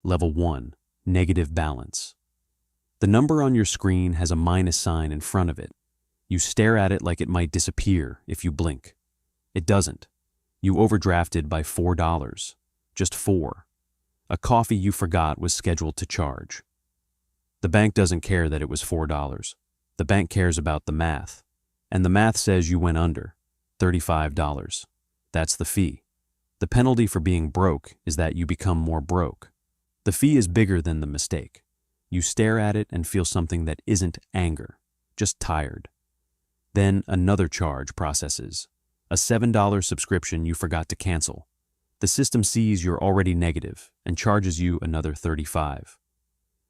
Level 1. Negative balance. The number on your screen has a minus sign in front of it. You stare at it like it might disappear if you blink. It doesn't. You overdrafted by $4. Just 4. A coffee you forgot was scheduled to charge. The bank doesn't care that it was $4. The bank cares about the math. And the math says you went under. $35. That's the fee. The penalty for being broke is that you become more broke. The fee is bigger than the mistake. You stare at it and feel something that isn't anger, just tired. Then another charge processes. A $7 subscription you forgot to cancel. The system sees you're already negative and charges you another $35.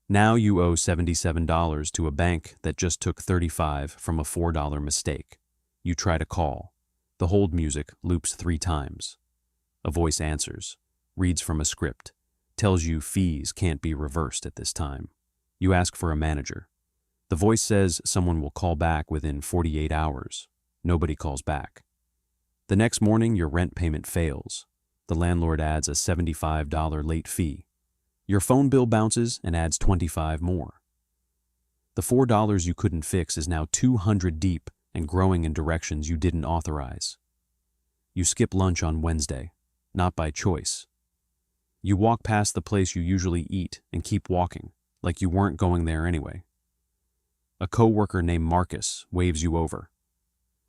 Now you owe $77 to a bank that just took $35 from a $4 mistake. You try to call. The hold music loops 3 times. A voice answers, reads from a script, tells you fees can't be reversed at this time. You ask for a manager. The voice says someone will call back within 48 hours. Nobody calls back. The next morning, your rent payment fails. The landlord adds a $75 late fee. Your phone bill bounces and adds $25 more. The $4 you couldn't fix is now $200 deep and growing in directions you didn't authorize. You skip lunch on Wednesday, not by choice. You walk past the place you usually eat and keep walking, like you weren't going there anyway. A coworker named Marcus waves you over.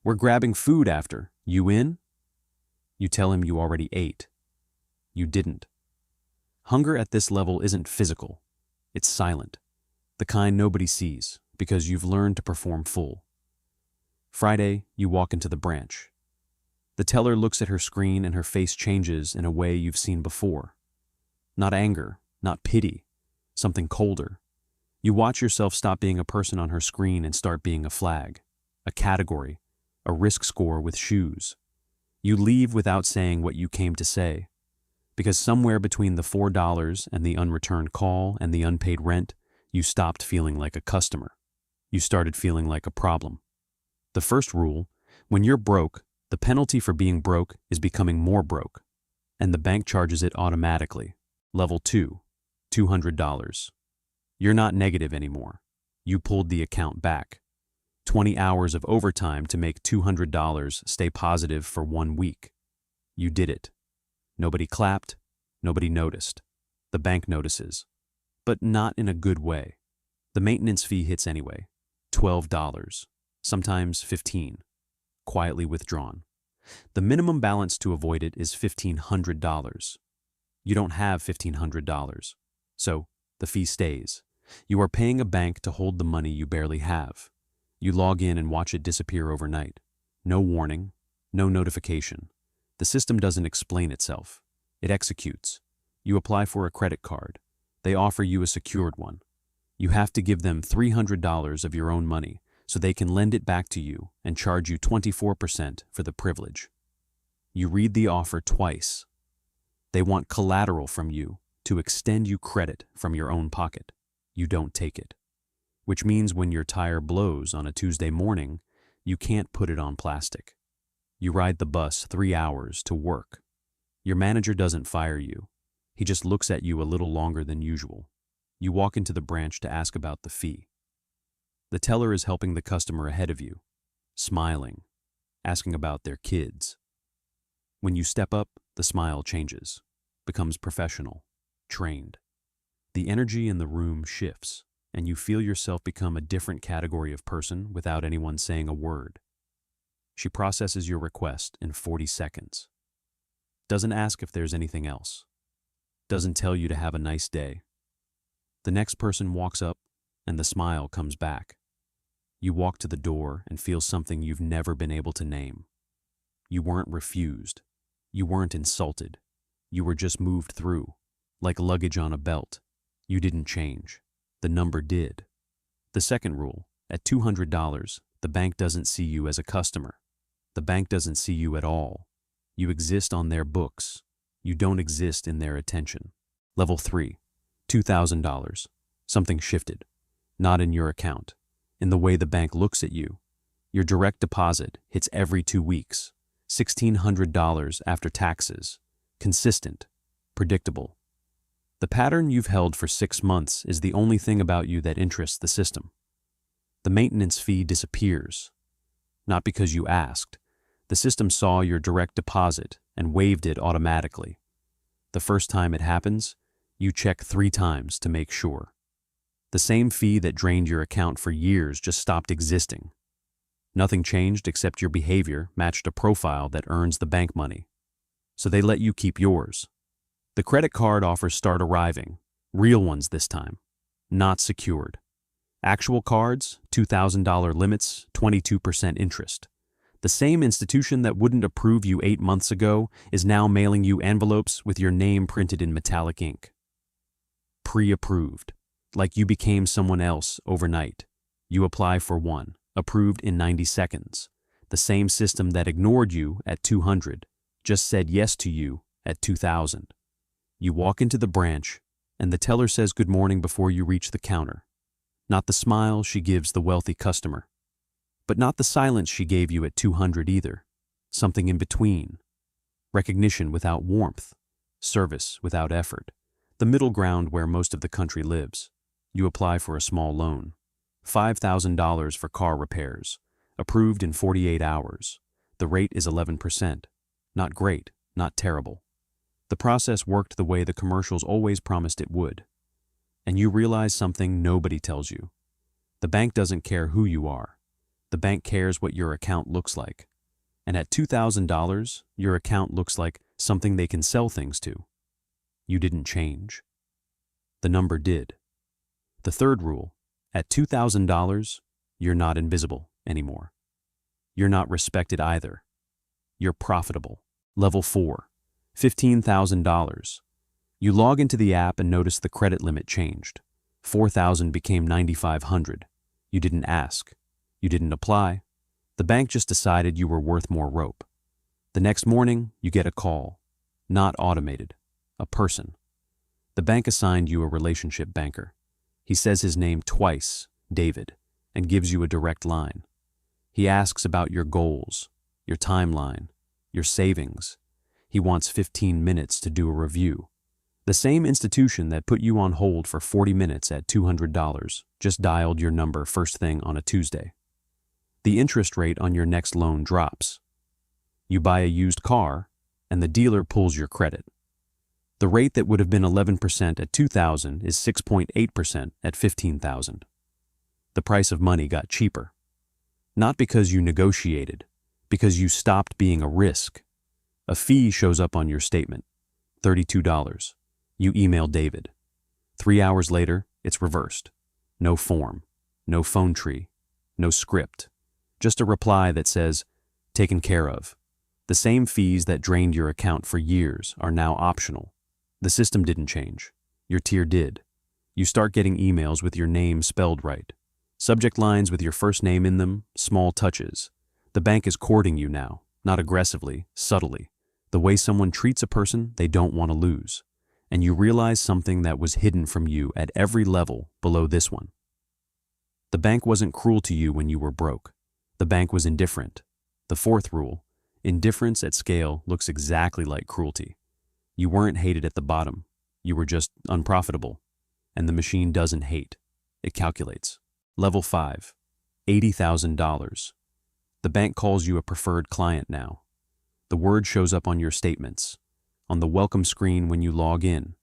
"We're grabbing food after. You in?" You tell him you already ate. You didn't. Hunger at this level isn't physical. It's silent. The kind nobody sees because you've learned to perform full. Friday, you walk into the branch. The teller looks at her screen and her face changes in a way you've seen before. Not anger, not pity, something colder. You watch yourself stop being a person on her screen and start being a flag, a category, a risk score with shoes. You leave without saying what you came to say, because somewhere between the $4 and the unreturned call and the unpaid rent, you stopped feeling like a customer. You started feeling like a problem. The first rule, when you're broke, the penalty for being broke is becoming more broke, and the bank charges it automatically. Level 2, $200. You're not negative anymore. You pulled the account back. 20 hours of overtime to make $200 stay positive for 1 week. You did it. Nobody clapped. Nobody noticed. The bank notices, but not in a good way. The maintenance fee hits anyway. $12, sometimes $15, quietly withdrawn. The minimum balance to avoid it is $1,500. You don't have $1,500, so the fee stays. You are paying a bank to hold the money you barely have. You log in and watch it disappear overnight. No warning, no notification. The system doesn't explain itself. It executes. You apply for a credit card. They offer you a secured one. You have to give them $300 of your own money so they can lend it back to you and charge you 24% for the privilege. You read the offer twice. They want collateral from you to extend you credit from your own pocket. You don't take it, which means when your tire blows on a Tuesday morning, you can't put it on plastic. You ride the bus 3 hours to work. Your manager doesn't fire you. He just looks at you a little longer than usual. You walk into the branch to ask about the fee. The teller is helping the customer ahead of you, smiling, asking about their kids. When you step up, the smile changes, becomes professional, trained. The energy in the room shifts, and you feel yourself become a different category of person without anyone saying a word. She processes your request in 40 seconds. Doesn't ask if there's anything else. Doesn't tell you to have a nice day. The next person walks up, and the smile comes back. You walk to the door and feel something you've never been able to name. You weren't refused. You weren't insulted. You were just moved through, like luggage on a belt. You didn't change. The number did. The second rule, at $200, the bank doesn't see you as a customer. The bank doesn't see you at all. You exist on their books. You don't exist in their attention. Level 3, $2,000. Something shifted. Not in your account. In the way the bank looks at you. Your direct deposit hits every 2 weeks. $1,600 after taxes. Consistent. Predictable. The pattern you've held for 6 months is the only thing about you that interests the system. The maintenance fee disappears. Not because you asked. The system saw your direct deposit and waived it automatically. The first time it happens, you check 3 times to make sure. The same fee that drained your account for years just stopped existing. Nothing changed except your behavior matched a profile that earns the bank money. So they let you keep yours. The credit card offers start arriving, real ones this time, not secured. Actual cards, $2,000 limits, 22% interest. The same institution that wouldn't approve you 8 months ago is now mailing you envelopes with your name printed in metallic ink. Pre-approved, like you became someone else overnight. You apply for one, approved in 90 seconds. The same system that ignored you at 200 just said yes to you at 2,000. You walk into the branch, and the teller says good morning before you reach the counter. Not the smile she gives the wealthy customer, but not the silence she gave you at 200 either. Something in between. Recognition without warmth, service without effort. The middle ground where most of the country lives. You apply for a small loan. $5,000 for car repairs. Approved in 48 hours. The rate is 11%. Not great, not terrible. The process worked the way the commercials always promised it would. And you realize something nobody tells you. The bank doesn't care who you are. The bank cares what your account looks like. And at $2,000, your account looks like something they can sell things to. You didn't change. The number did. The third rule, at $2,000, you're not invisible anymore. You're not respected either. You're profitable. Level 4, $15,000. You log into the app and notice the credit limit changed. $4,000 became $9,500. You didn't ask. You didn't apply. The bank just decided you were worth more rope. The next morning, you get a call. Not automated. A person. The bank assigned you a relationship banker. He says his name twice, David, and gives you a direct line. He asks about your goals, your timeline, your savings. He wants 15 minutes to do a review. The same institution that put you on hold for 40 minutes at $200 just dialed your number first thing on a Tuesday. The interest rate on your next loan drops. You buy a used car, and the dealer pulls your credit. The rate that would have been 11% at $2,000 is 6.8% at $15,000. The price of money got cheaper. Not because you negotiated, because you stopped being a risk. A fee shows up on your statement, $32. You email David. 3 hours later, it's reversed. No form, no phone tree, no script. Just a reply that says, taken care of. The same fees that drained your account for years are now optional. The system didn't change. Your tier did. You start getting emails with your name spelled right. Subject lines with your first name in them, small touches. The bank is courting you now, not aggressively, subtly. The way someone treats a person they don't want to lose. And you realize something that was hidden from you at every level below this one. The bank wasn't cruel to you when you were broke. The bank was indifferent. The fourth rule, indifference at scale looks exactly like cruelty. You weren't hated at the bottom. You were just unprofitable. And the machine doesn't hate. It calculates. Level 5, $80,000. The bank calls you a preferred client now. The word shows up on your statements, on the welcome screen when you log in,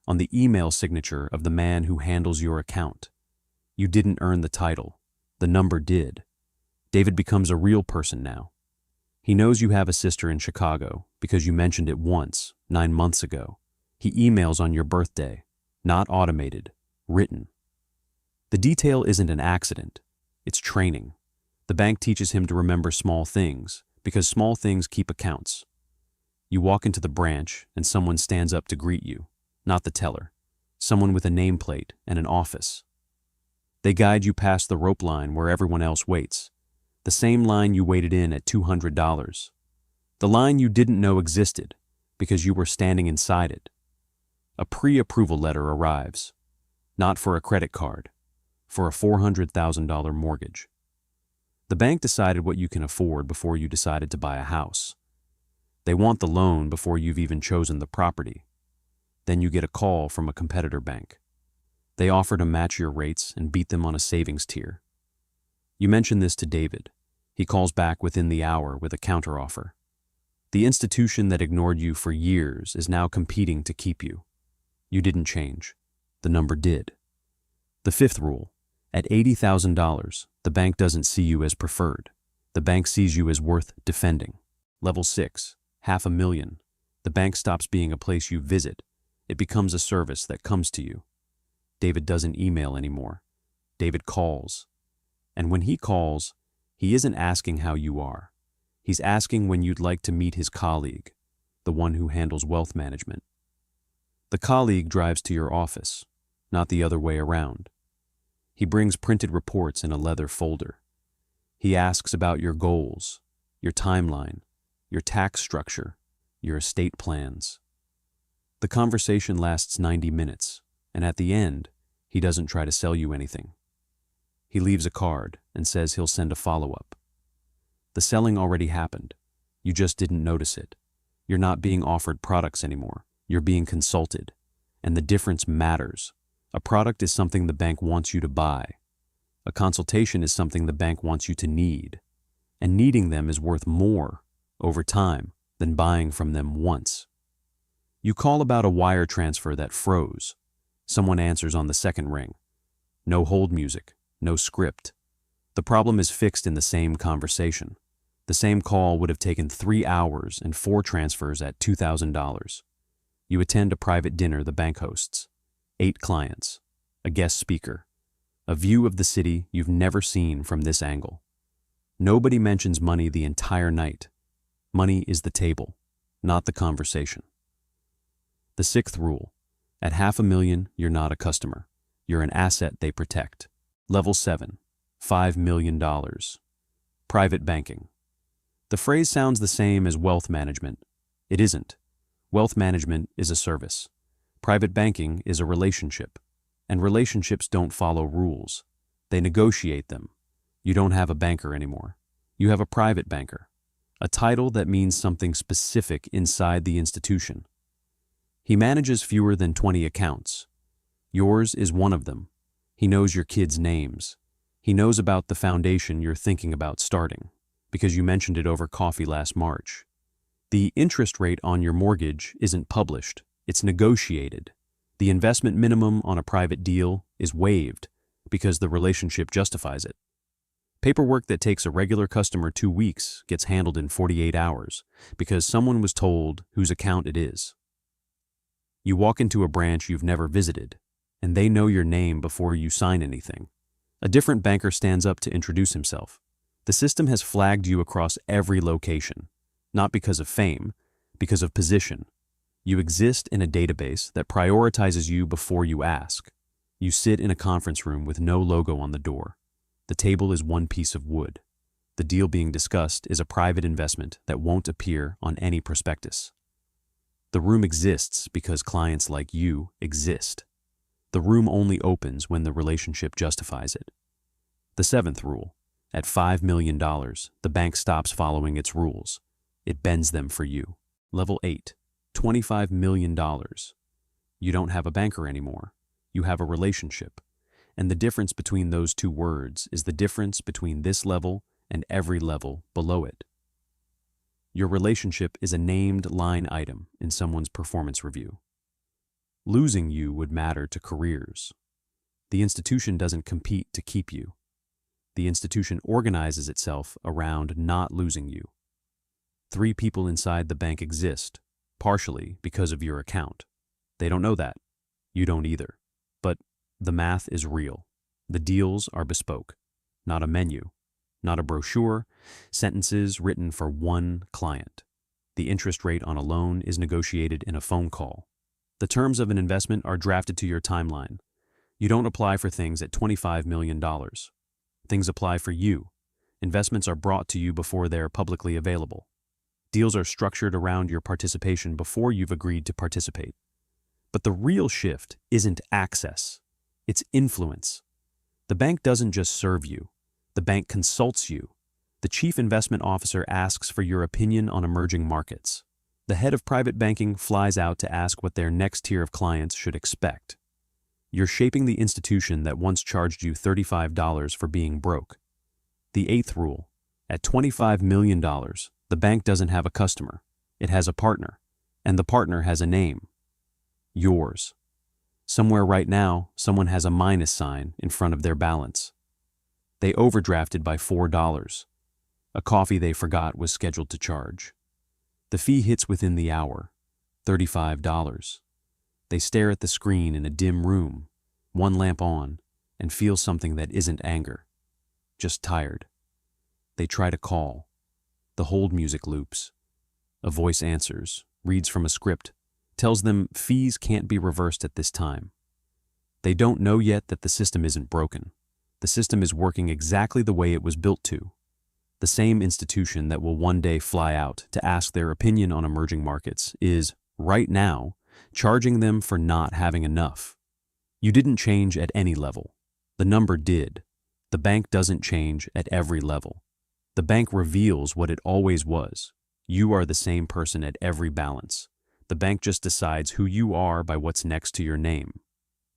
on the email signature of the man who handles your account. You didn't earn the title. The number did. David becomes a real person now. He knows you have a sister in Chicago because you mentioned it once, 9 months ago. He emails on your birthday. Not automated. Written. The detail isn't an accident. It's training. The bank teaches him to remember small things because small things keep accounts. You walk into the branch and someone stands up to greet you. Not the teller. Someone with a nameplate and an office. They guide you past the rope line where everyone else waits. The same line you waited in at $200. The line you didn't know existed because you were standing inside it. A pre-approval letter arrives. Not for a credit card. For a $400,000 mortgage. The bank decided what you can afford before you decided to buy a house. They want the loan before you've even chosen the property. Then you get a call from a competitor bank. They offer to match your rates and beat them on a savings tier. You mention this to David. He calls back within the hour with a counteroffer. The institution that ignored you for years is now competing to keep you. You didn't change. The number did. The fifth rule: at $80,000, the bank doesn't see you as preferred. The bank sees you as worth defending. Level 6, $500,000. The bank stops being a place you visit. It becomes a service that comes to you. David doesn't email anymore. David calls. And when he calls, he isn't asking how you are. He's asking when you'd like to meet his colleague, the one who handles wealth management. The colleague drives to your office, not the other way around. He brings printed reports in a leather folder. He asks about your goals, your timeline, your tax structure, your estate plans. The conversation lasts 90 minutes, and at the end, he doesn't try to sell you anything. He leaves a card and says he'll send a follow-up. The selling already happened. You just didn't notice it. You're not being offered products anymore. You're being consulted. And the difference matters. A product is something the bank wants you to buy. A consultation is something the bank wants you to need. And needing them is worth more over time than buying from them once. You call about a wire transfer that froze. Someone answers on the second ring. No hold music, no script. The problem is fixed in the same conversation. The same call would have taken 3 hours and 4 transfers at $2,000. You attend a private dinner the bank hosts. 8 clients, a guest speaker, a view of the city you've never seen from this angle. Nobody mentions money the entire night. Money is the table, not the conversation. The 6th rule: at $500,000, you're not a customer. You're an asset they protect. Level 7, $5 million. Private banking. The phrase sounds the same as wealth management. It isn't. Wealth management is a service. Private banking is a relationship. And relationships don't follow rules. They negotiate them. You don't have a banker anymore. You have a private banker. A title that means something specific inside the institution. He manages fewer than 20 accounts. Yours is one of them. He knows your kids' names. He knows about the foundation you're thinking about starting, because you mentioned it over coffee last March. The interest rate on your mortgage isn't published. It's negotiated. The investment minimum on a private deal is waived because the relationship justifies it. Paperwork that takes a regular customer 2 weeks gets handled in 48 hours because someone was told whose account it is. You walk into a branch you've never visited, and they know your name before you sign anything. A different banker stands up to introduce himself. The system has flagged you across every location, not because of fame, because of position. You exist in a database that prioritizes you before you ask. You sit in a conference room with no logo on the door. The table is one piece of wood. The deal being discussed is a private investment that won't appear on any prospectus. The room exists because clients like you exist. The room only opens when the relationship justifies it. The 7th rule: at $5 million, the bank stops following its rules. It bends them for you. Level 8, $25 million. You don't have a banker anymore. You have a relationship. And the difference between those two words is the difference between this level and every level below it. Your relationship is a named line item in someone's performance review. Losing you would matter to careers. The institution doesn't compete to keep you. The institution organizes itself around not losing you. 3 people inside the bank exist, partially because of your account. They don't know that. You don't either. But the math is real. The deals are bespoke, not a menu, not a brochure, sentences written for one client. The interest rate on a loan is negotiated in a phone call. The terms of an investment are drafted to your timeline. You don't apply for things at $25 million. Things apply for you. Investments are brought to you before they're publicly available. Deals are structured around your participation before you've agreed to participate. But the real shift isn't access. It's influence. The bank doesn't just serve you. The bank consults you. The chief investment officer asks for your opinion on emerging markets. The head of private banking flies out to ask what their next tier of clients should expect. You're shaping the institution that once charged you $35 for being broke. The eighth rule: at $25 million, the bank doesn't have a customer. It has a partner, and the partner has a name. Yours. Somewhere right now, someone has a minus sign in front of their balance. They overdrafted by $4. A coffee they forgot was scheduled to charge. The fee hits within the hour, $35. They stare at the screen in a dim room, one lamp on, and feel something that isn't anger, just tired. They try to call. The hold music loops. A voice answers, reads from a script, tells them fees can't be reversed at this time. They don't know yet that the system isn't broken. The system is working exactly the way it was built to. The same institution that will one day fly out to ask their opinion on emerging markets is, right now, charging them for not having enough. You didn't change at any level. The number did. The bank doesn't change at every level. The bank reveals what it always was. You are the same person at every balance. The bank just decides who you are by what's next to your name.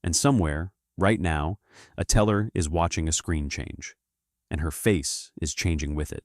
And somewhere, right now, a teller is watching a screen change, and her face is changing with it.